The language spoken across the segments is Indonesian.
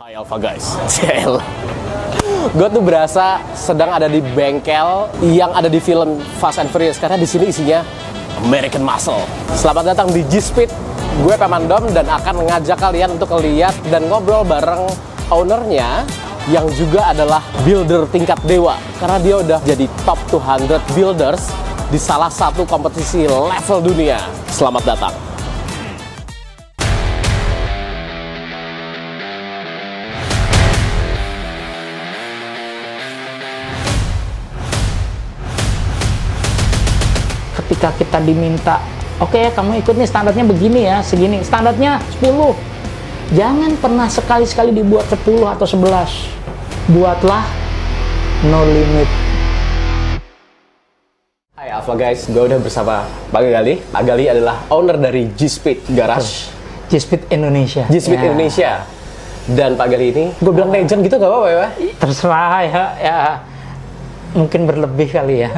Hai Alpha guys, gue tuh berasa sedang ada di bengkel yang ada di film Fast and Furious karena di sini isinya American Muscle. Selamat datang di G-Speed, gue Pemandom dan akan mengajak kalian untuk lihat dan ngobrol bareng ownernya yang juga adalah builder tingkat dewa karena dia udah jadi top 200 builders di salah satu kompetisi level dunia. Selamat datang. Ketika kita diminta, oke, kamu ikut nih standarnya begini ya, segini, standarnya 10. Jangan pernah sekali-sekali dibuat 10 atau 11. Buatlah no limit. Hai Alpha guys, gue udah bersama Pak Gali. Pak Gali adalah owner dari G-Speed Garage. G-Speed Indonesia. G-Speed ya. Indonesia. Dan Pak Gali ini, gue bilang legend gitu gak apa-apa ya? Terserah ya. Mungkin berlebih kali ya.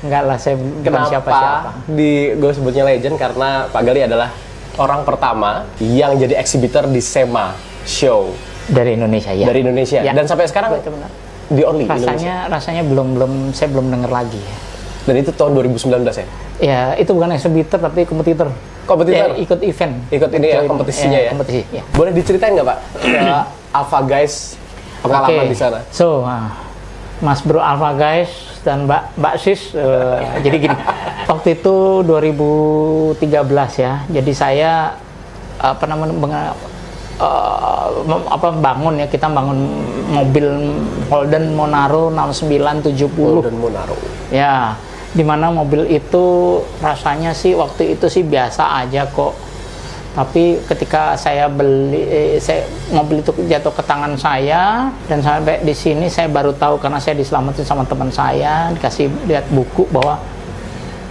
Enggak lah, saya bukan siapa-siapa. Gue sebutnya legend karena Pak Gali adalah orang pertama yang jadi exhibitor di SEMA Show Dari Indonesia ya. dari Indonesia. Ya. Dan sampai sekarang Itu benar. di only Indonesia. Rasanya saya belum dengar lagi ya. Dan itu tahun 2019 ya? Ya, itu bukan exhibitor tapi kompetitor. Kompetitor? Ya, ikut event. Ikut ini ya, kompetisinya ya? Kompetisi, ya. Boleh diceritain nggak Pak? Alpha guys, pengalaman di sana. So, Mas Bro Alpha guys dan Mbak Sis, jadi gini, waktu itu 2013 ya, jadi saya bangun ya, kita bangun mobil Holden Monaro 6970. Holden Monaro. Ya, dimana mobil itu rasanya sih waktu itu sih biasa aja kok. Tapi ketika saya beli, mobil itu jatuh ke tangan saya dan sampai di sini saya baru tahu karena saya diselamatin sama teman saya, dikasih lihat buku bahwa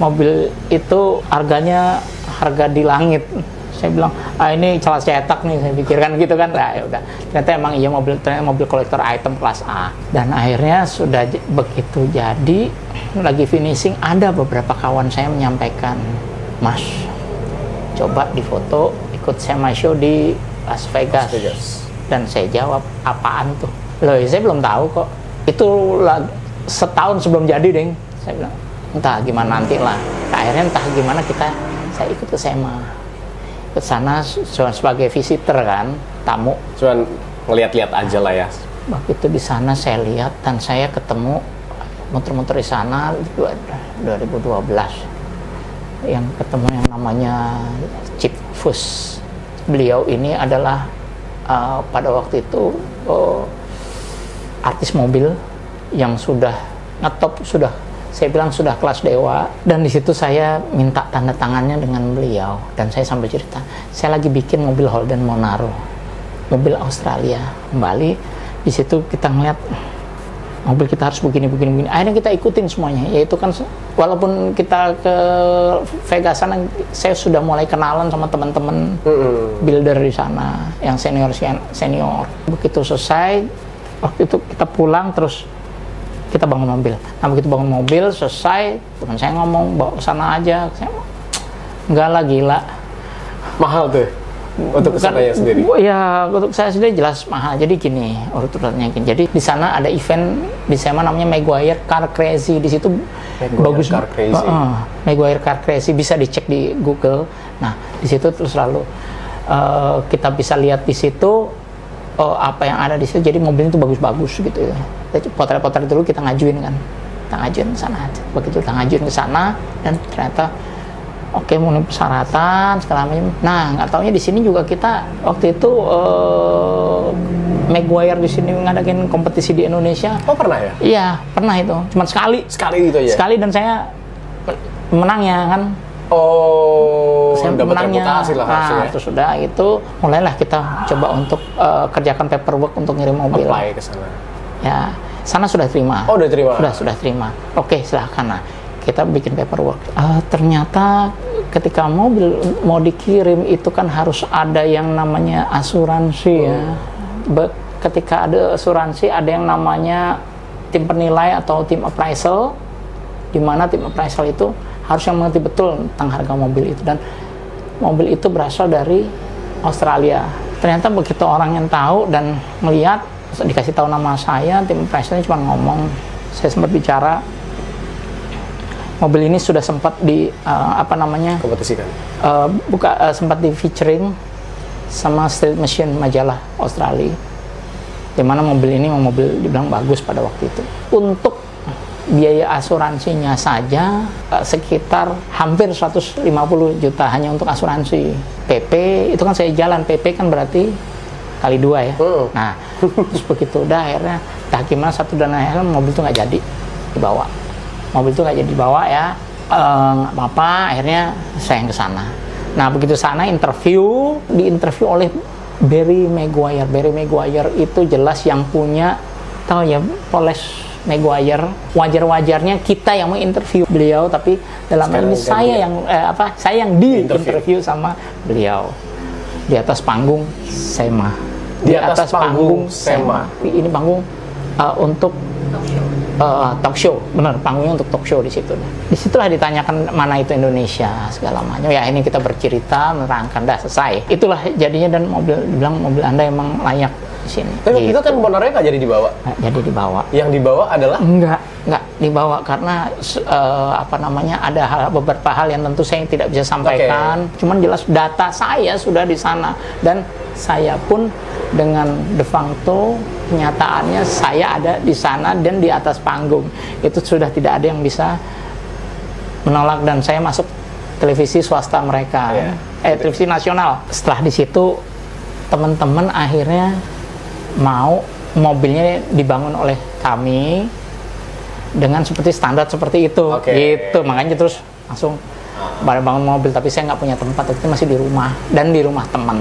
mobil itu harganya harga di langit. Saya bilang, ini salah cetak nih, saya pikirkan gitu kan. Nah, ya udah. Ternyata emang iya mobil kolektor item kelas A. Dan akhirnya sudah begitu jadi lagi finishing, ada beberapa kawan saya menyampaikan, Mas, coba difoto ikut SEMA Show di Las Vegas. Dan saya jawab, apaan tuh? Loh, saya belum tahu kok. Itu setahun sebelum jadi, deng. Saya bilang, entah gimana nanti lah. Akhirnya entah gimana saya ikut ke SEMA. Ke sana sebagai visitor kan, tamu. Cuman ngeliat-liat aja lah ya. Begitu di sana saya lihat dan saya ketemu muter-muter di sana 2012. Yang ketemu yang namanya Chip Fuss. Beliau ini adalah pada waktu itu artis mobil yang sudah ngetop, saya bilang sudah kelas dewa. Dan di situ saya minta tanda tangannya dengan beliau dan saya sambil cerita, saya lagi bikin mobil Holden Monaro, mobil Australia. Kembali di situ kita ngeliat mobil kita harus begini. Akhirnya kita ikutin semuanya. Yaitu kan, walaupun kita ke Vegas sana, saya sudah mulai kenalan sama teman-teman builder di sana, yang senior. Begitu selesai, waktu itu kita pulang, terus kita bangun mobil. Nah, begitu bangun mobil, selesai, teman saya ngomong, bawa ke sana aja. Saya, enggak lah, gila. Mahal tuh? Untuk kesananya sendiri? Ya, untuk saya sendiri jelas mahal. Jadi gini, urutannya gini. Jadi di sana ada event di SEMA namanya Maguire Car Crazy. Di situ bagus. Car Crazy. Maguire Car Crazy bisa dicek di Google. Nah, di situ terus lalu kita bisa lihat di situ apa yang ada di situ. Jadi mobilnya itu bagus-bagus gitu ya. Potret-potret dulu kita ngajuin kan. Kita ngajuin ke sana. Begitu kita ngajuin ke sana dan ternyata oke, memenuhi persyaratan segala macam. Nah, nggak taunya di sini juga kita waktu itu Maguire di sini ngadain kompetisi di Indonesia. Oh, pernah ya? Iya, pernah itu. Cuma sekali. Sekali gitu ya? Sekali, dan saya menangnya kan. Oh, saya dapat menangnya. reputasi lah hasilnya. Nah, terus sudah itu mulailah kita coba untuk kerjakan paperwork untuk ngirim mobil. Apply ke sana. Ya, sana sudah terima. Oh, udah terima? Sudah terima. Oke, silahkan. Nah, kita bikin paperwork. Ternyata ketika mobil mau dikirim itu kan harus ada yang namanya asuransi ya. Ketika ada asuransi, ada yang namanya tim penilai atau tim appraisal, di mana tim appraisal itu harus yang mengerti betul tentang harga mobil itu, dan mobil itu berasal dari Australia. Ternyata begitu orang yang tahu dan melihat, dikasih tahu nama saya, tim operasional cuma ngomong, saya sempat bicara, mobil ini sudah sempat di kompetisikan. Sempat di featuring sama Street Machine majalah Australia, dimana mobil ini mobil dibilang bagus pada waktu itu. Untuk biaya asuransinya saja sekitar hampir 150 juta hanya untuk asuransi. PP itu kan saya jalan, PP kan berarti kali 2 ya. Nah, terus begitu udah akhirnya gimana satu dan akhirnya mobil itu nggak jadi dibawa. Mobil itu nggak jadi dibawa ya, nggak apa-apa, akhirnya saya yang ke sana. Nah, begitu sana diinterview oleh Barry Maguire. Barry Maguire itu jelas yang punya, tahu ya, Poles Maguire. Wajar-wajarnya kita yang mau interview beliau, tapi dalam hal ini saya yang diinterview sama beliau di atas panggung SEMA. Di atas panggung SEMA. Ini panggung untuk talk show, benar, panggungnya untuk talk show di situ. Disitulah ditanyakan mana itu Indonesia segala macam. Ya ini kita bercerita, menerangkan, dah selesai. Itulah jadinya, dan dibilang mobil Anda emang layak di sini. Tapi itu kan motornya nggak jadi dibawa. Nggak jadi dibawa. Yang dibawa adalah? Nggak dibawa karena ada beberapa hal yang tentu saya tidak bisa sampaikan. Cuman jelas data saya sudah di sana, dan saya pun dengan de facto kenyataannya saya ada di sana dan di atas panggung. Itu sudah tidak ada yang bisa menolak, dan saya masuk televisi swasta mereka, televisi nasional. Setelah di situ teman-teman akhirnya mau mobilnya dibangun oleh kami dengan seperti standar seperti itu, gitu. Makanya terus langsung bangun mobil, tapi saya nggak punya tempat, itu masih di rumah dan di rumah teman.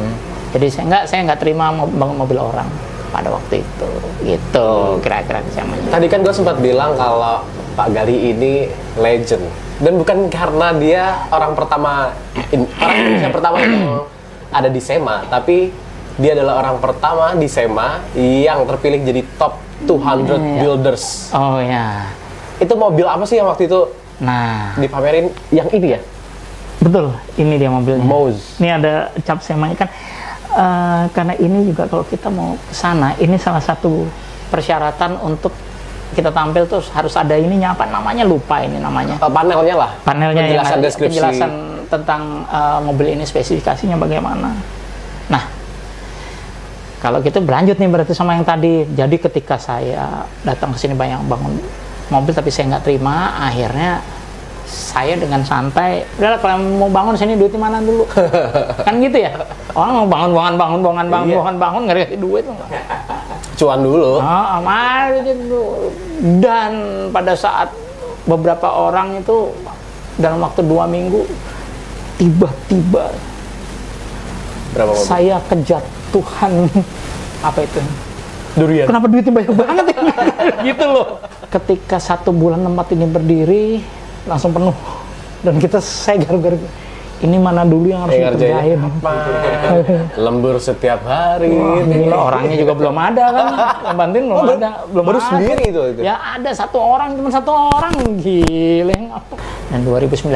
Jadi saya nggak terima bangun mobil orang pada waktu itu, gitu kira-kira sama. Tadi kan gue sempat bilang kalau Pak Gali ini legend, dan bukan karena dia orang Indonesia pertama yang ada di SEMA, tapi dia adalah orang pertama di SEMA yang terpilih jadi top 200 builders. Oh ya. Itu mobil apa sih yang waktu itu dipamerin? Yang ini ya? Betul, ini dia mobilnya. Moz. Ini ada cap SEMA kan. Karena ini juga kalau kita mau ke sana, ini salah satu persyaratan untuk kita tampil tuh harus ada ininya, apa namanya, lupa ini namanya. Panelnya lah. Panelnya penjelasan yang deskripsi. Penjelasan tentang mobil ini, spesifikasinya bagaimana. Nah, kalau gitu berlanjut nih berarti sama yang tadi. Jadi ketika saya datang ke sini banyak bangun mobil, tapi saya nggak terima, akhirnya saya dengan santai, udahlah kalau mau bangun sini duitnya mana dulu, kan gitu ya. Orang mau bangun nggak dikasih duit loh. Cuan dulu. Dan pada saat beberapa orang itu dalam waktu 2 minggu tiba-tiba saya kejatuhan apa itu? Durian. Kenapa duitnya banyak banget ya? Gitu loh. Ketika 1 bulan tempat ini berdiri langsung penuh, dan saya garuk-garuk, ini mana dulu yang harus dikerjain. Lembur setiap hari. Gila, orangnya juga belum ada kan, yang bantuin belum ada, baru sendiri itu. Ya ada cuma satu orang, gila. Dan 2019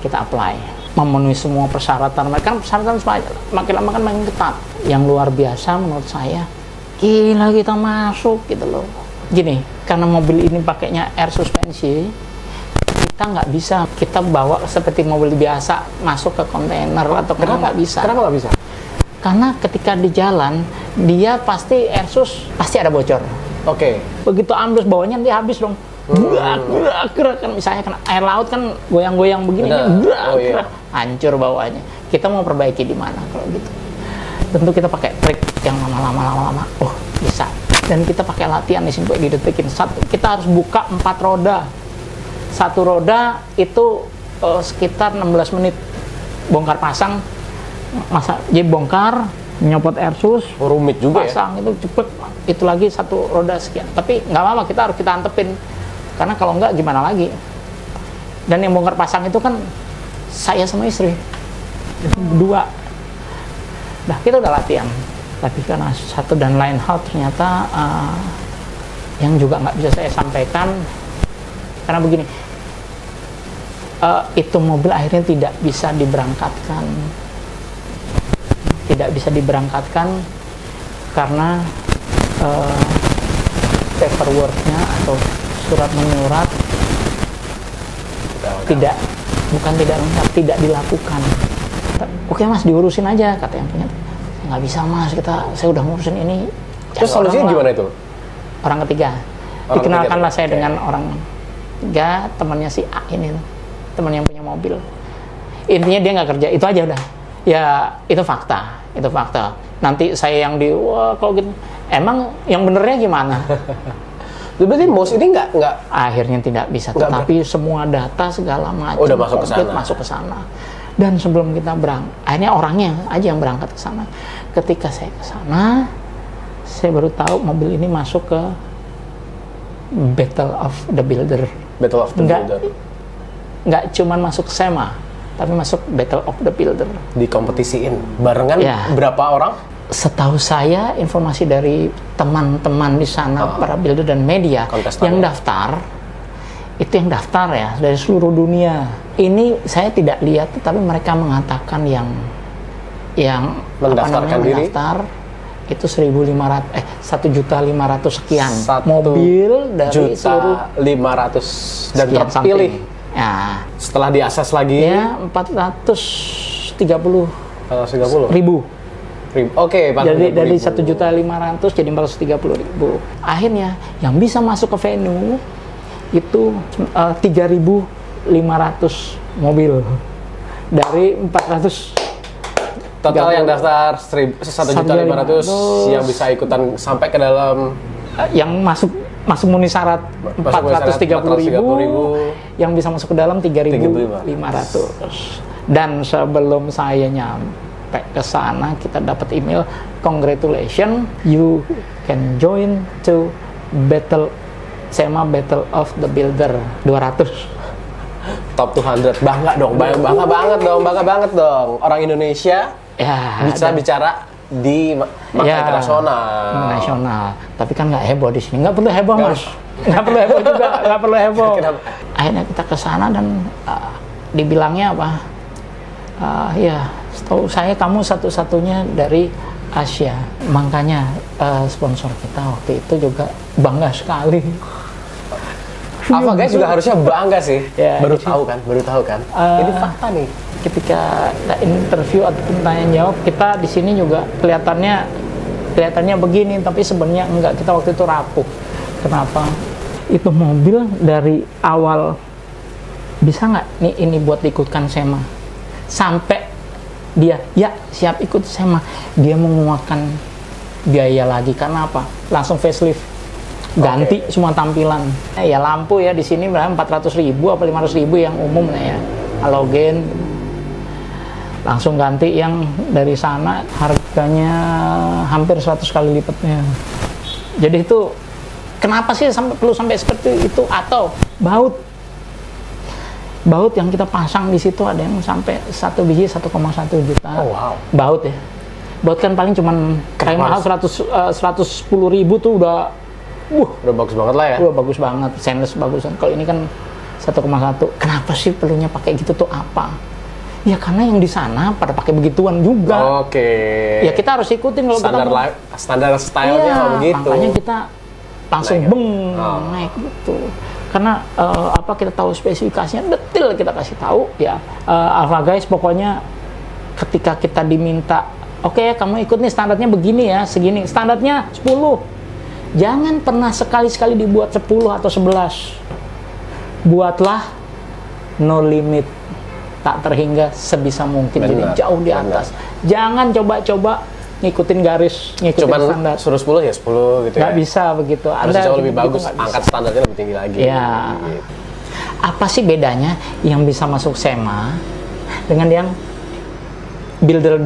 kita apply, memenuhi semua persyaratan. Mereka persyaratan makin lama kan makin ketat. Yang luar biasa menurut saya, gila kita masuk gitu loh. Gini, karena mobil ini pakainya air suspensi, kita nggak bisa kita bawa seperti mobil biasa masuk ke kontainer atau nggak bisa. Kenapa nggak bisa? Karena ketika di jalan dia pasti air sus pasti ada bocor. Begitu ambles bawahnya dia habis dong. Gerak kan, misalnya kan air laut kan goyang-goyang begini, hancur bawahnya. Kita mau perbaiki di mana kalau gitu? Tentu kita pakai trik yang lama-lama. Oh bisa. Dan kita pakai latihan di sini buat didetekin. Kita harus buka 4 roda. 1 roda itu sekitar 16 menit bongkar pasang. Jadi bongkar, nyopot air sus, rumit juga pasang itu cepet. Itu lagi 1 roda sekian. Tapi nggak apa-apa, kita harus kita antepin. Karena kalau nggak gimana lagi. Dan yang bongkar pasang itu kan saya sama istri. 2. Nah kita udah latihan. Tapi karena satu dan lain hal ternyata yang juga nggak bisa saya sampaikan, karena begini, itu mobil akhirnya tidak bisa diberangkatkan tidak bisa diberangkatkan karena paperwork-nya atau surat menyurat bukan tidak lengkap, tidak dilakukan. Oke mas, diurusin aja, kata yang punya. Nggak bisa mas, saya udah ngurusin ini. Terus solusinya gimana itu? Orang ketiga. Dikenalkanlah saya dengan orang ketiga, temannya si A ini, teman yang punya mobil. Intinya dia nggak kerja, itu aja udah. Ya itu fakta. Nanti saya yang wah kalau gitu, emang yang benernya gimana? Berarti MOS ini nggak akhirnya tidak bisa, tetapi semua data segala macam udah masuk ke sana. Dan sebelum kita akhirnya orangnya aja yang berangkat ke sana. Ketika saya ke sana, saya baru tahu mobil ini masuk ke Battle of the Builder. Nggak cuman masuk SEMA, tapi masuk Battle of the Builder. Dikompetisiin barengan ya. Berapa orang? Setahu saya, informasi dari teman-teman di sana, para builder dan media yang daftar, itu yang daftar ya dari seluruh dunia. Ini saya tidak lihat, tapi mereka mengatakan yang mendaftarkan diri itu 1.500 1.500.000 sekian mobil dari seluruh 500 dan terpilih. Ya. Setelah diakses lagi ya 430.000. Oke, dari 1.500.000 jadi 430.000. Akhirnya yang bisa masuk ke venue itu 3.500 mobil dari 400. Total yang daftar 1.500.000 yang bisa ikutan sampai ke dalam yang masuk memenuhi syarat 430.000, yang bisa masuk ke dalam 3.500. Dan sebelum saya nyampe ke sana, kita dapat email, congratulations, you can join to SEMA Battle of the Builder 200. Top 200, bangga banget dong. Orang Indonesia ya, bisa bicara di internasional. Tapi kan nggak heboh di sini. Nggak perlu heboh mas. Nggak perlu heboh juga. Nggak perlu heboh. Akhirnya kita ke sana dan dibilangnya apa? Ya, setahu saya kamu satu-satunya dari Asia. Makanya sponsor kita waktu itu juga bangga sekali. Alpha Guys juga harusnya bangga sih. Ya, baru tahu kan. Ini fakta nih. Ketika interview ataupun tanya jawab, kita di sini juga kelihatannya begini, tapi sebenarnya enggak. Kita waktu itu rapuh. Kenapa? Itu mobil dari awal bisa nggak nih ini buat diikutkan SEMA, sampai dia ya siap ikut SEMA, dia mengeluarkan biaya lagi. Karena apa? Langsung facelift, ganti semua tampilan. Ya lampu ya di sini berapa 400.000 apa 500.000 yang umum ya, halogen. Langsung ganti yang dari sana, harganya hampir 100 kali lipatnya. Jadi itu kenapa sih perlu sampai seperti itu? Atau baut yang kita pasang di situ ada yang sampai 1 biji 1,1 juta. Oh, wow. Baut ya. Baut kan paling cuman kayak mahal 110.000 tuh udah bagus banget lah ya. Udah bagus banget, stainless bagus. Kalau ini kan 1,1. Kenapa sih perlunya pakai gitu tuh apa? Ya karena yang di sana pada pakai begituan juga. Oke. Ya kita harus ikutin kalau standar stylenya begitu. Makanya kita langsung naik gitu. Karena kita tahu spesifikasinya detail, kita kasih tahu ya. Alpha Guys pokoknya ketika kita diminta, oke, kamu ikut nih standarnya begini ya, segini. Standarnya 10. Jangan pernah sekali-sekali dibuat 10 atau 11. Buatlah no limit, tak terhingga sebisa mungkin. Jadi jauh di atas. Jangan coba-coba ngikutin garis, ngikutin standar. Suruh 10 ya 10 gitu ya. Nggak bisa begitu. Harus jauh lebih bagus, angkat standarnya lebih tinggi lagi. Ya. Gitu. Apa sih bedanya yang bisa masuk SEMA dengan yang builder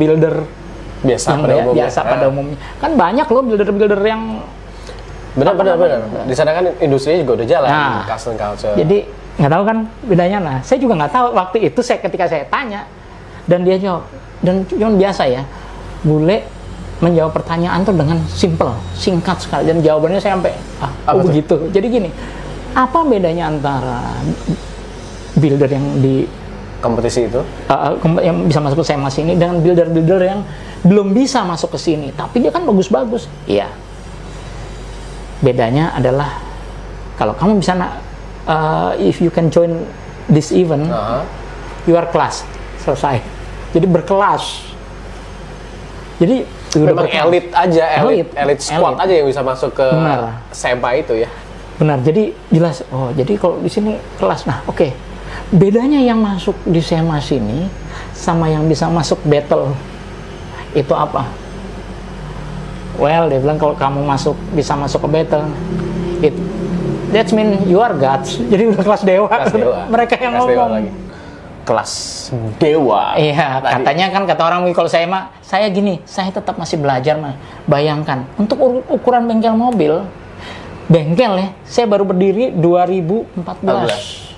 biasa pada umumnya? Kan banyak loh builder yang benar. Di sana kan industrinya juga udah jalan, custom culture. Jadi nggak tahu kan bedanya. Nah, saya juga nggak tahu waktu itu ketika saya tanya dan dia jawab, dan cuma biasa ya, bule menjawab pertanyaan tuh dengan simple, singkat sekali, dan jawabannya saya sampai begitu. Jadi gini, apa bedanya antara builder yang di kompetisi itu yang bisa masuk ke SEMA sini dengan builder yang belum bisa masuk ke sini, tapi dia kan bagus-bagus. Iya. Bedanya adalah kalau kamu bisa if you can join this event, you are class, selesai. Jadi berkelas. Jadi memang elit aja, elit squad aja yang bisa masuk ke SEMA itu ya. Benar. Jadi jelas. Oh, jadi kalau di sini kelas. Nah, oke. Bedanya yang masuk di SEMA sini sama yang bisa masuk battle itu apa? Well, dia bilang kalau kamu bisa masuk ke battle, that mean you are gods. Jadi udah kelas dewa. Mereka yang ngomong. Kelas dewa. Iya, katanya kan kata orang kalau saya gini, saya tetap masih belajar mah. Bayangkan, untuk ukuran bengkel mobil, saya baru berdiri 2014.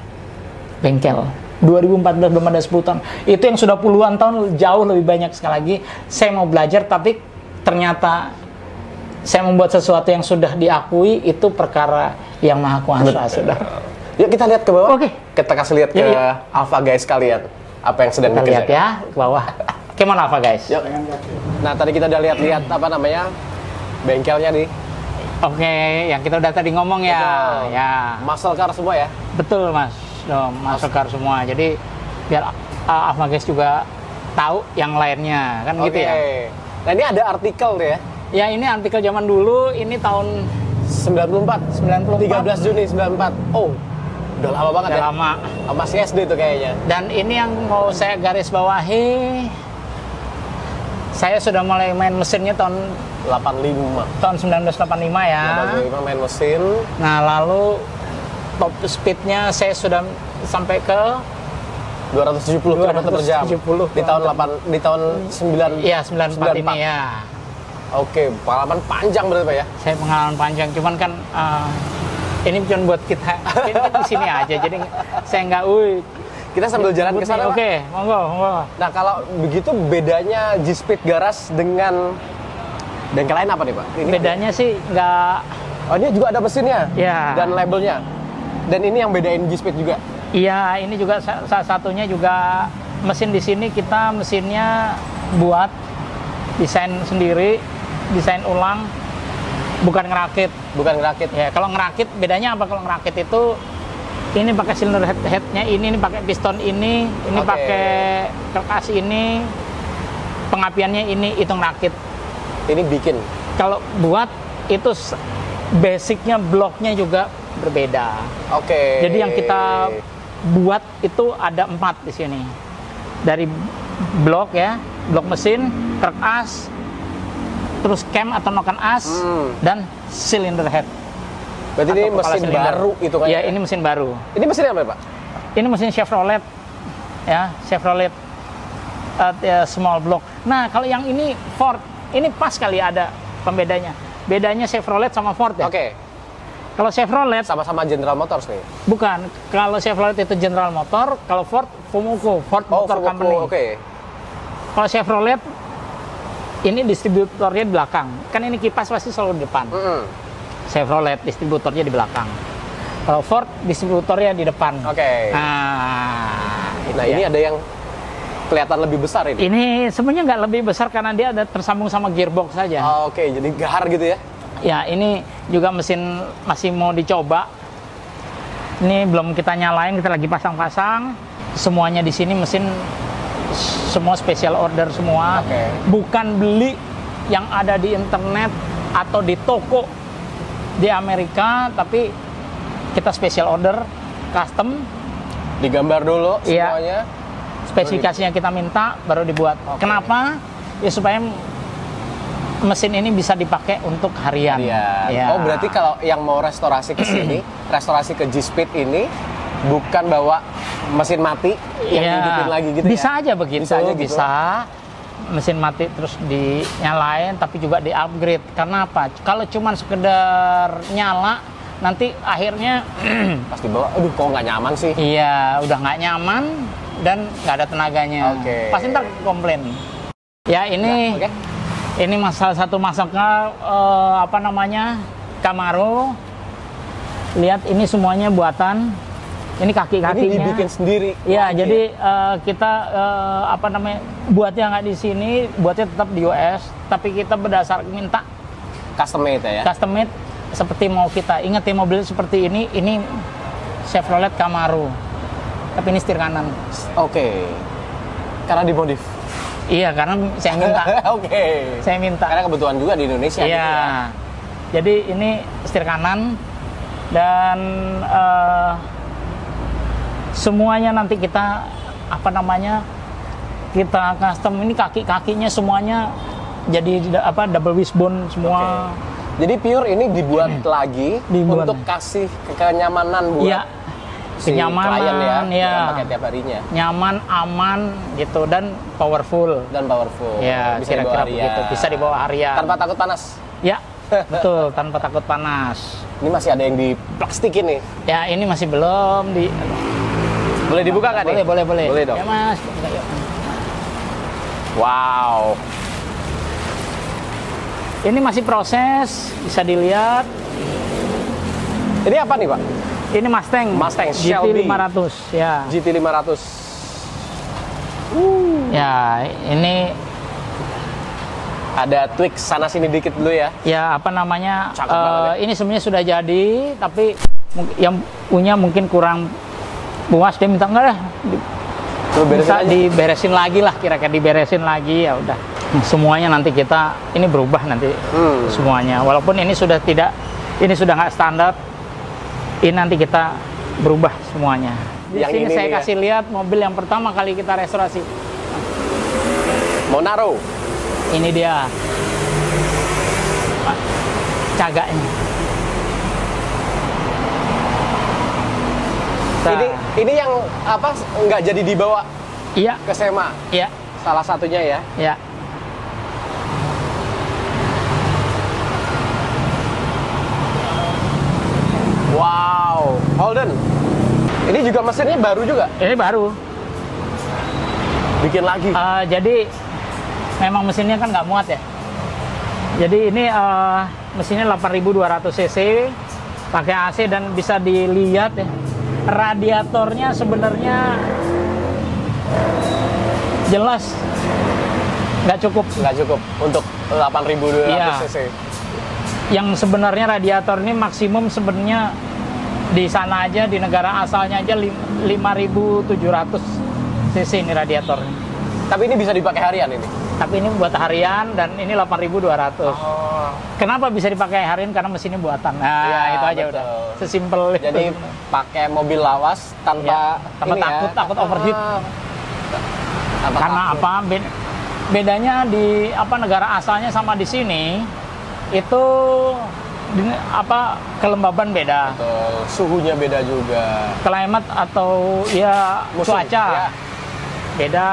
Bengkel 2014 belum ada 10 tahun. Itu yang sudah puluhan tahun jauh lebih banyak. Sekali lagi, saya mau belajar tapi ternyata saya membuat sesuatu yang sudah diakui itu perkara yang maha kuasa, saudara. Yuk kita lihat ke bawah. Oke. Kita kasih lihat ke Alpha Guys kalian. Apa yang sedang kita lihat ya ke bawah. Gimana Alpha Guys? Yuk. Nah tadi kita udah lihat apa namanya bengkelnya nih. Oke, yang kita udah tadi ngomong ya. Betul. Ya. Muscle car semua ya. Betul Mas. Muscle car semua. Jadi biar Alpha Guys juga tahu yang lainnya kan gitu ya. Nah ini ada artikel deh ya. Ya ini artikel zaman dulu. Ini tahun 94. 13 Juni 94. Oh. Udah lama banget ya? Lama. Masih SD tuh kayaknya. Dan ini yang mau saya garis bawahi, saya sudah mulai main mesinnya tahun 85. Tahun 1985 ya. 85 main mesin. Nah lalu top speednya saya sudah sampai ke 270 km per jam. Di tahun 9. Iya 94 ini ya. Oke, pengalaman panjang berarti Pak ya? Saya pengalaman panjang, cuman kan ini cuma buat kita di sini aja, jadi saya nggak kita sambil jalan ke sana. Oke, monggo. Nah kalau begitu bedanya G-Speed Garage dengan bengkel lain apa nih Pak? Ini bedanya sih nggak. Oh ini juga ada mesinnya. Ya. Dan labelnya. Dan ini yang bedain G-Speed juga. Iya, ini juga salah satunya juga mesin di sini kita mesinnya buat desain sendiri, desain ulang. Bukan ngerakit. Ya, kalau ngerakit bedanya apa? Kalau ngerakit itu ini pakai silinder headnya ini pakai piston ini pakai kerkas ini, pengapiannya ini, itu ngerakit. Ini bikin. Kalau buat itu basicnya bloknya juga berbeda. Oke. Jadi yang kita buat itu ada 4 di sini. Dari blok ya, blok mesin, kerkas, terus cam atau noken as, dan cylinder head. Berarti ini mesin baru itu kan? Iya, ini mesin baru. Ini mesin apa Pak? Ini mesin Chevrolet, ya Chevrolet small block. Nah kalau yang ini Ford, ini pas kali ada pembedanya. Bedanya Chevrolet sama Ford ya. Oke. Kalau Chevrolet sama-sama General Motors nih. Bukan. Kalau Chevrolet itu General Motor, kalau Ford Fumoco, Ford Motor Company. Oke. Kalau Chevrolet ini distributornya di belakang. Kan ini kipas pasti selalu di depan. Chevrolet distributornya di belakang. Kalau Ford distributornya di depan. Oke. Nah, ini ada yang kelihatan lebih besar ini. Ini sebenarnya nggak lebih besar karena dia ada tersambung sama gearbox saja. Oke, jadi gahar gitu ya. Ya, ini juga mesin masih mau dicoba. Ini belum kita nyalain, kita lagi pasang-pasang. Semuanya di sini mesin semua special order semua. Bukan beli yang ada di internet atau di toko di Amerika, tapi kita special order, custom. Digambar dulu semuanya. Spesifikasinya kita minta, baru dibuat. Kenapa? Ya supaya mesin ini bisa dipakai untuk harian. Ya. Oh, berarti kalau yang mau restorasi ke sini, restorasi ke G-Speed ini bukan bawa mesin mati yang dihidupin lagi gitu bisa ya? Aja begitu, bisa. Mesin mati terus dinyalain, tapi juga di-upgrade. Karena apa? Kalau cuma sekedar nyala, nanti akhirnya pas dibawa, aduh kok nggak nyaman sih? Iya, udah nggak nyaman dan nggak ada tenaganya. Pasti ntar komplain. Ya ini, ini salah satu masaknya Camaro. Lihat ini semuanya buatan Ini kaki-kakinya. Ini dibikin sendiri. Iya, jadi kita apa namanya, buatnya nggak di sini, buatnya tetap di US, tapi kita berdasar minta Custom made ya? custom made seperti mau kita. Ingat ya, mobil seperti ini Chevrolet Camaro, tapi ini setir kanan. Oke. Karena dimodif. Iya, karena saya minta. Oke. Saya minta. Karena kebutuhan juga di Indonesia. Iya. Gitu ya. Jadi ini setir kanan dan semuanya nanti kita apa namanya, kita custom. Ini kaki-kakinya semuanya jadi apa, double wishbone semua. Jadi pure ini dibuat lagi Dibuat. untuk kasih kenyamanan buat Iya. si Kenyamanan, klien ya, ya. yang pakai tiap harinya. Nyaman, aman gitu, dan powerful. Dan powerful. Ya, Bisa dibawa kira-kira harian. begitu. Bisa dibawa harian. Tanpa takut panas. Ya, betul, tanpa takut panas. Ini masih ada yang diplastikin nih. Ya, ini masih belum di. Boleh dibuka kan nih? Boleh. Boleh dong. Ya, Mas. Buka, yuk. Wow. Ini masih proses, bisa dilihat. Ini apa nih, Pak? Ini Mustang. Mustang Shelby. GT 500, ya. GT 500. Ya, ini Ada tweak sana sini dikit dulu ya. ya apa namanya? Cakep banget ya. Ini sebenarnya sudah jadi, tapi yang punya mungkin kurang puas, dia minta enggak dah. Lu beresin Bisa aja. diberesin lagi lah, kira-kira diberesin lagi, ya udah. Semuanya nanti kita ini berubah nanti semuanya. Walaupun ini sudah nggak standar, ini nanti kita berubah semuanya. Di Yang sini ini saya nih ya. kasih lihat mobil yang pertama kali kita restorasi. Monaro. Ini dia cagaknya. Nah, Ini yang apa nggak jadi dibawa iya, ke SEMA. iya, Salah satunya ya. iya. Wow, Holden. Ini juga mesinnya baru juga. Ini baru. Bikin lagi. Jadi memang mesinnya kan nggak muat ya. Jadi ini mesinnya 8.200 cc, pakai AC, dan bisa dilihat ya. Radiatornya sebenarnya jelas nggak cukup. Nggak cukup untuk 8.200 Iya. cc. Yang sebenarnya radiator ini maksimum sebenarnya di sana aja, di negara asalnya aja 5.700 cc ini radiatornya. Tapi ini bisa dipakai harian ini. Tapi ini buat harian, dan ini 8.200. Oh. Kenapa bisa dipakai harian? Karena mesinnya buatan. Nah, Iya, itu aja betul. udah. Sesimpel itu. Jadi pakai mobil lawas tanpa Ya, tanpa ini ya. takut overheat. Tanpa Karena takut. apa? Bedanya di apa, negara asalnya sama di sini itu kelembaban beda. Betul. Suhunya beda juga. Climate atau ya Musim, cuaca ya. beda.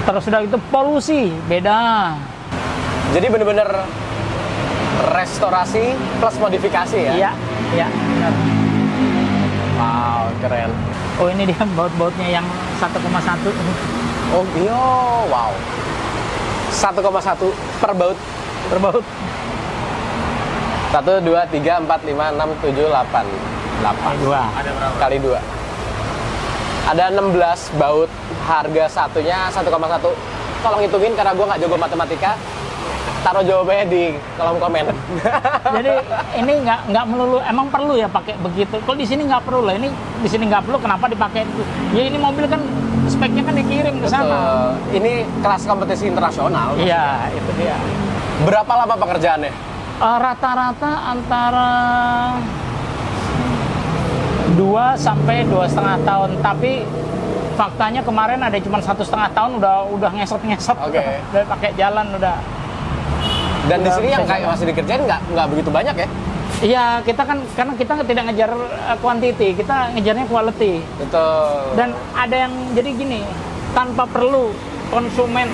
Terus sudah itu polusi beda. Jadi bener-bener restorasi plus modifikasi ya. Iya, iya. Benar. Wow, keren. Oh, ini dia baut-bautnya yang 1,1. Oh iya, wow. 1,1 per baut. Per baut. 1, 2, 3, 4, 5, 6, 7, 8. 8. Dua. Kali 2. Ada 16 baut. Harga satunya 1,1. Tolong hitungin karena gue nggak jago matematika. Taruh jawabannya di kolom komen. Jadi ini nggak melulu, emang perlu ya pakai begitu. Kalau di sini nggak perlu lah. Ini di sini nggak perlu, kenapa dipakai? Ya ini mobil kan speknya kan dikirim ke sana. Betul. Ini kelas kompetisi internasional. Iya, itu dia. Berapa lama pekerjaannya? Rata-rata antara 2 sampai 2,5 tahun. Tapi faktanya kemarin ada cuma 1,5 tahun udah ngesot-ngesot. Oke. Udah pakai jalan udah. Dan di Udah sini yang bisa kayak jalan. masih dikerjain nggak begitu banyak ya? Iya, kita kan karena kita tidak ngejar quantity, kita ngejarnya quality. Betul. Dan ada yang jadi gini, tanpa perlu konsumen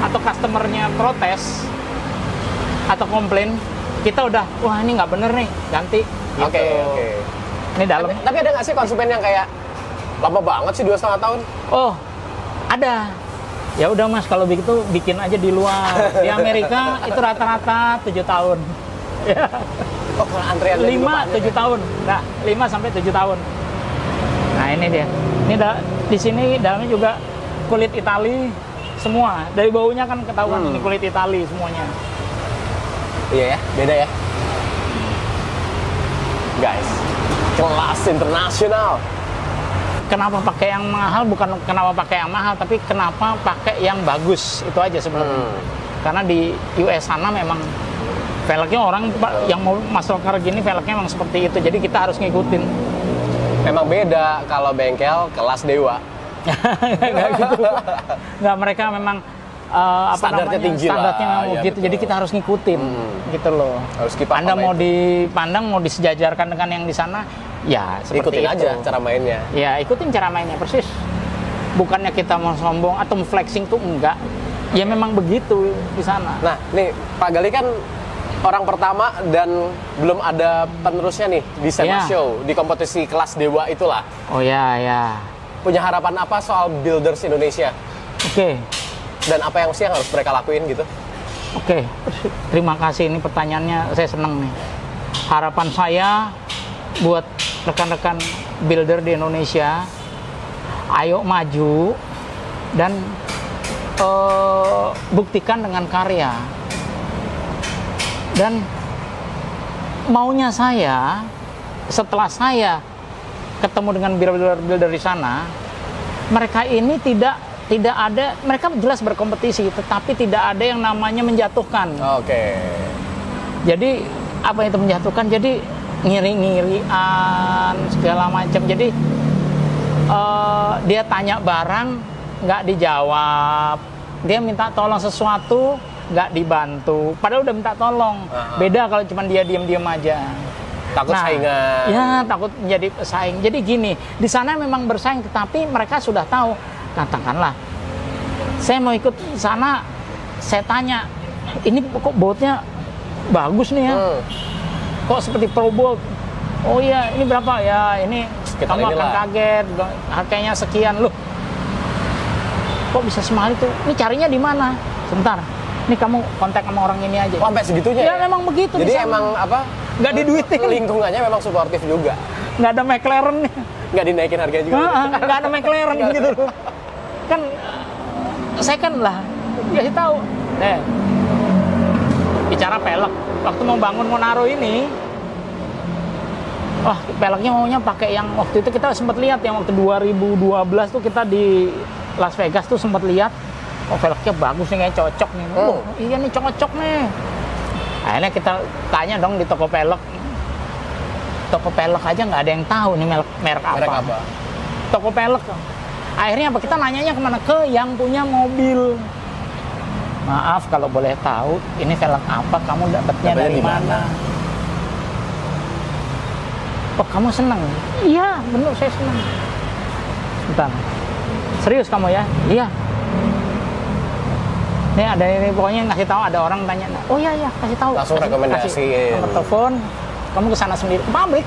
atau customernya protes atau komplain, kita udah, wah ini nggak bener nih, ganti. Oke, Gitu. oke. Ini dalam. Tapi ada nggak sih konsumen yang kayak lama banget sih 2,5 tahun? Oh, ada. Ya udah Mas, kalau begitu bikin aja di luar. Di Amerika itu rata-rata 7 tahun. Ya. Oh, kalau antrian 5 7 tahun. Nah, 5 sampai 7 tahun. ini dia. Ini di sini dalamnya juga kulit Itali semua. Dari baunya kan ketahuan ini kulit Itali semuanya. Iya ya, beda ya. Guys, kelas internasional. Kenapa pakai yang mahal? Bukan kenapa pakai yang mahal, tapi kenapa pakai yang bagus. Itu aja sebenarnya. Karena di US sana memang velgnya orang yang mau muscle car gini velgnya memang seperti itu. Jadi kita harus ngikutin. Memang beda kalau bengkel kelas dewa. Nggak gitu. Nggak, mereka memang standarnya tinggi standarnya lah. memang Ya, gitu. betul. Jadi kita harus ngikutin gitu loh. Harus keep up Anda sama mau itu. dipandang, mau disejajarkan dengan yang di sana, ya seperti Ikutin itu. aja cara mainnya. Ya ikutin cara mainnya persis. Bukannya kita mau sombong atau mau flexing tuh enggak. Ya memang begitu di sana. Nah, nih Pak Gali kan orang pertama dan belum ada penerusnya nih di SEMA Iya. Show, di kompetisi kelas dewa itulah. Oh ya, ya. Punya harapan apa soal builders Indonesia? Oke. Dan apa yang sih yang harus mereka lakuin gitu? Oke, terima kasih, ini pertanyaannya saya senang nih. Harapan saya buat rekan-rekan builder di Indonesia, ayo maju dan buktikan dengan karya. Dan maunya saya, setelah saya ketemu dengan builder-builder di sana, mereka ini tidak ada, mereka jelas berkompetisi, tetapi tidak ada yang namanya menjatuhkan. Oke. Jadi apa itu menjatuhkan? Jadi ngiri-ngirian segala macam. Jadi dia tanya barang nggak dijawab, dia minta tolong sesuatu nggak dibantu, padahal udah minta tolong. Beda kalau cuma dia diam-diam aja. Takut saingan. Ya, takut menjadi pesaing. Jadi gini, di sana memang bersaing, tetapi mereka sudah tahu. Katakanlah, saya mau ikut di sana, saya tanya, ini kok boatnya bagus nih ya? Kok seperti pro boat? Oh iya, ini berapa ya? Ini Sekitar kamu akan inilah. kaget, harganya sekian loh. Kok bisa semahal itu? Ini carinya di mana? Sebentar, ini kamu kontak sama orang ini aja. Oh, sampai segitunya Ya memang begitu. Jadi di sana. emang apa? Nggak diduitin. Lingkungannya memang suportif juga. Nggak ada McLaren nih. Nggak dinaikin harganya juga. Nggak ada McLaren gitu loh. Kan saya kan lah kasih tahu. Bicara pelek, waktu mau bangun mau naruh ini, wah peleknya maunya pakai yang waktu itu kita sempat lihat yang waktu 2012 tuh kita di Las Vegas tuh sempat lihat, oh peleknya bagus nih, kayak cocok nih. Oh iya nih cocok nih. Akhirnya kita tanya dong di toko pelek. Toko pelek aja nggak ada yang tahu nih merek apa. Merek apa? Toko pelek. Akhirnya apa? Kita nanyanya kemana? Ke yang punya mobil. Maaf kalau boleh tahu, ini velg apa? Kamu dapatnya dari mana? Oh, kamu senang? Iya, benar saya senang. Bentar. Serius kamu ya? Iya. Nih ada ini pokoknya ngasih tahu, ada orang tanya. Oh iya ya, kasih tahu. Langsung rekomendasiin. Nomor telepon. Kamu ke sana sendiri, ke pabrik.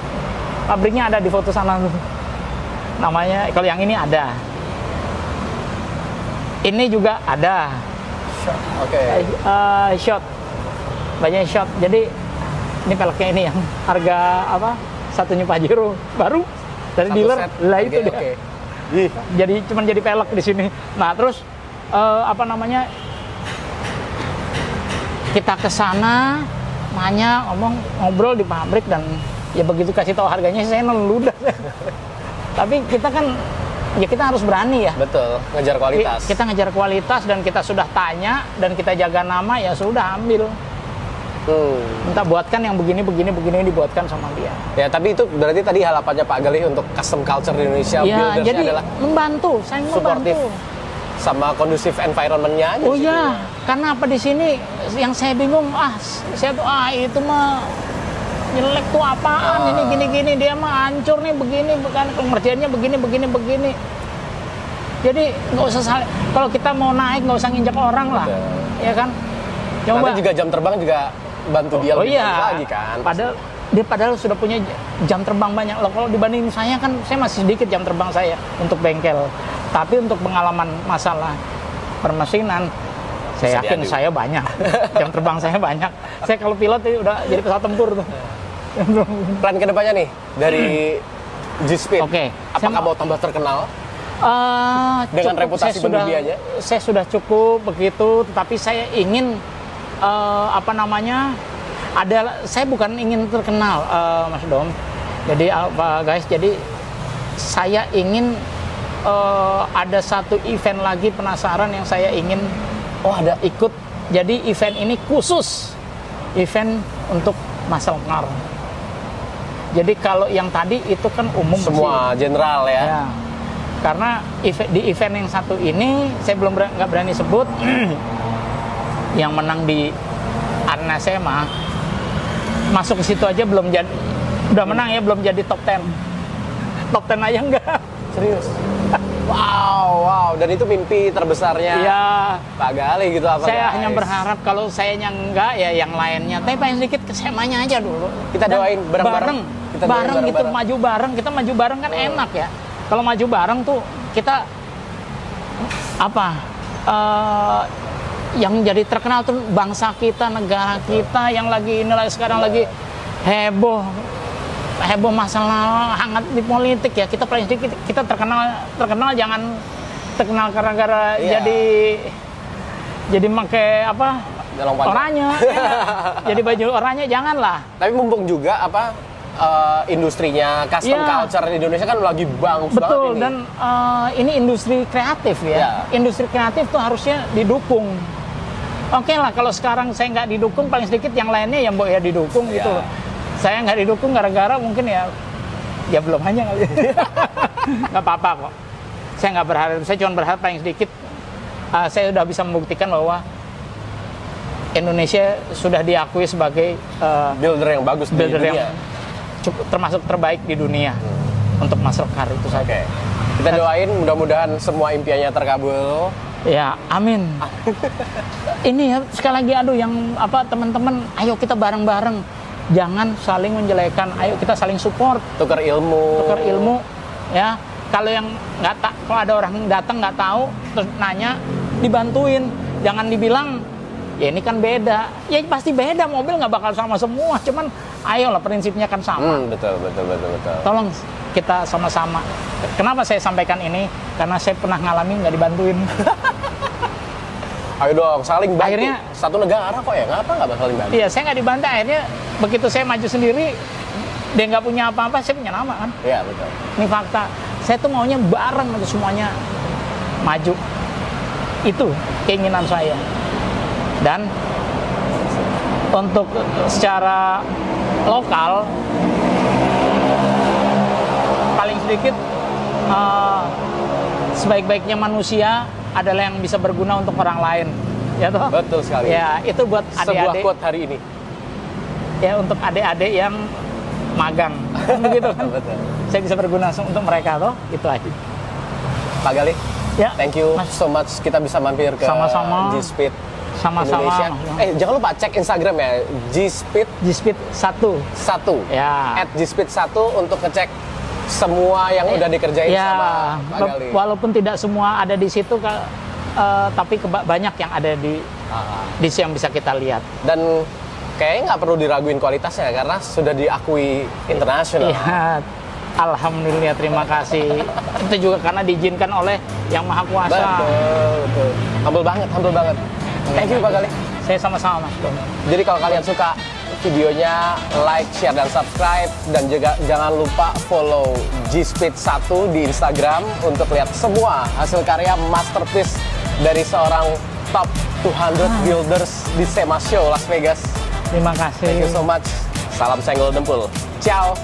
Pabriknya ada di foto sana tuh. Namanya kalau yang ini ada. Ini juga ada. Oke. Shot. Banyak shot. Jadi ini peleknya ini yang harga apa? Satunya Pajero baru dari Satu dealer. set, Lah itu harganya dia. oke. Jadi cuman jadi pelek di sini. Nah, terus apa namanya? Kita ke sana, nanya, ngobrol di pabrik dan ya begitu kasih tahu harganya saya neludah. Tapi kita kan ya kita harus berani ya. Betul, ngejar kualitas. Kita ngejar kualitas dan kita sudah tanya dan kita jaga nama, ya sudah ambil. Minta buatkan yang begini dibuatkan sama dia. Ya, tapi itu berarti tadi harapannya Pak Galih untuk custom culture di Indonesia, Ya, buildersnya jadi adalah membantu, saya supportive membantu. sama kondusif environment-nya aja. Oh di situ iya, karena apa di sini yang saya bingung, saya tuh itu mah jelek tuh apaan, ini gini-gini, dia mah hancur nih begini, bukan pengerjaannya begini. Jadi nggak usah kalau kita mau naik nggak usah nginjak orang lah, ya kan? Coba. Nanti juga jam terbang juga bantu dia lebih baik lagi kan. Padahal sudah punya jam terbang banyak. Loh, kalau dibanding saya kan saya masih sedikit jam terbang saya untuk bengkel. Tapi untuk pengalaman masalah permesinan, saya yakin saya banyak. Jam terbang saya banyak. Saya kalau pilot udah jadi pesawat tempur tuh. Plan kedepannya nih dari G-Speed. Oke. Apakah mau tambah terkenal? Dengan Cukup, reputasi pendudianya? Saya sudah cukup begitu, tetapi saya ingin saya bukan ingin terkenal, Mas Dom. Jadi guys, jadi saya ingin ada satu event lagi, penasaran yang saya ingin ada ikut. Jadi event ini khusus event untuk muscle car. Jadi kalau yang tadi itu kan umum semua general ya. Karena di event yang satu ini saya nggak berani sebut yang menang di Arena SMA, masuk ke situ aja belum jadi, udah menang ya, belum jadi top 10 aja enggak. Serius? Wow, dan itu mimpi terbesarnya Pak Gali gitu apa? Saya hanya berharap kalau saya enggak ya yang lainnya, tapi paling sedikit ke SMA-nya aja dulu. Kita doain bareng-bareng. Gitu, maju bareng, kita maju bareng kan enak ya. Kalau maju bareng tuh kita yang jadi terkenal tuh bangsa kita, negara kita yang lagi sekarang lagi heboh masalah hangat di politik ya. Kita paling sedikit kita terkenal jangan terkenal gara-gara jadi pakai oranye jadi baju oranye, janganlah. Tapi mumpung juga industrinya custom culture di Indonesia kan lagi bagus banget. Betul, dan ini industri kreatif ya. Industri kreatif tuh harusnya didukung. Oke lah, kalau sekarang saya nggak didukung, paling sedikit yang lainnya yang didukung gitu. Saya nggak didukung gara-gara mungkin ya belum hanya kali. Nggak apa-apa kok. Saya nggak berharap, saya cuma berharap paling sedikit saya sudah bisa membuktikan bahwa Indonesia sudah diakui sebagai builder yang bagus di dunia. Termasuk terbaik di dunia untuk muscle car itu saja. Kita doain mudah-mudahan semua impiannya terkabul. Ya, amin. Ini ya sekali lagi teman-teman, ayo kita bareng-bareng. Jangan saling menjelekan, ayo kita saling support. Tukar ilmu ya. Kalau yang kalau ada orang datang nggak tahu terus nanya, dibantuin. Jangan dibilang ya ini kan beda. Ya pasti beda, mobil nggak bakal sama semua. Cuman ayolah, prinsipnya kan sama. Betul. Tolong kita sama-sama. Kenapa saya sampaikan ini? Karena saya pernah ngalamin nggak dibantuin. Ayo dong, saling bantu. Akhirnya satu negara kok ya, ngapa nggak bakal dibantu? Iya, saya nggak dibantu. Akhirnya begitu saya maju sendiri, dia nggak punya apa-apa, saya punya nama kan. Iya, betul. Ini fakta. Saya tuh maunya bareng aja semuanya maju. Itu keinginan saya. Dan untuk secara lokal, paling sedikit sebaik-baiknya manusia adalah yang bisa berguna untuk orang lain, ya toh? Betul sekali. Ya, itu buat adik-adik. Sebuah quote hari ini. Ya, untuk adik-adik yang magang, begitu kan? Betul. Saya bisa berguna untuk mereka, toh? Itu aja. Pak Gali, ya, thank you so much. Kita bisa mampir ke G-Speed Indonesia. Jangan lupa cek Instagram ya, G-Speed 1. Ya. @G-Speed 1 untuk ngecek semua yang udah dikerjain sama Pak Gali. Walaupun tidak semua ada di situ, tapi banyak yang ada di yang bisa kita lihat. Dan kayaknya nggak perlu diraguin kualitasnya karena sudah diakui internasional. Iya, alhamdulillah, terima kasih. Itu juga karena diizinkan oleh Yang Maha Kuasa. Betul. Humble banget. Thank you Pak Gali. Saya sama-sama Mas. Jadi kalau kalian suka videonya, like, share, dan subscribe. Dan juga jangan lupa follow G-Speed 1 di Instagram untuk lihat semua hasil karya masterpiece dari seorang top 200 builders di SEMA Show Las Vegas. Terima kasih. Thank you so much. Salam senggol dempul. Ciao.